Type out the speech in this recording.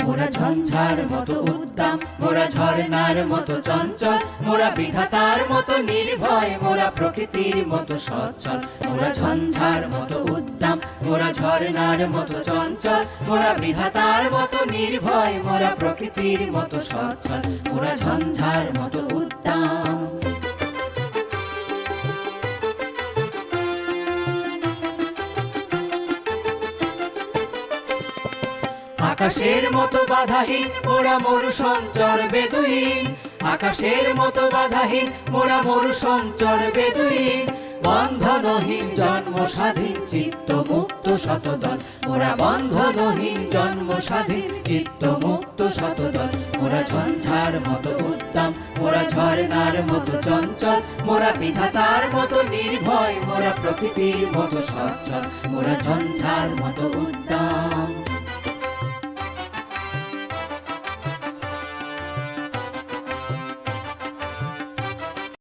মোরা ঝঞ্ঝার মতো উদ্দাম, মোরা ঝর্ণার মতো চঞ্চল, মোরা বিধাতার মতো নির্ভয়, মোরা প্রকৃতির মতো সচ্ছল। মোরা ঝঞ্ঝার মতো উদ্দাম, মোরা ঝর্ণার মতো চঞ্চল, মোরা বিধাতার মতো নির্ভয়, মোরা প্রকৃতির মতো সচ্ছল। মোরা ঝঞ্ঝার মতো উদ্দাম। আকাশের মতো বাধাহীন মোরা মরু সঞ্চর বেদুইন, আকাশের মতো বাধাহীন মোরা মরু সঞ্চর বেদুইন। বন্ধনহীন জন্ম স্বাধীন চিত্ত মুক্ত শতদল, মোরা বন্ধনহীন জন্ম স্বাধীন চিত্ত মুক্ত শতদল। মোরা ঝঞ্ঝার মতো উদ্দাম, মোরা ঝর্ণার মতো চঞ্চল, মোরা বিধাতার মতো নির্ভয়, মোরা প্রকৃতির মতো সচ্ছল। মোরা ঝঞ্ঝার মতো উদ্দাম।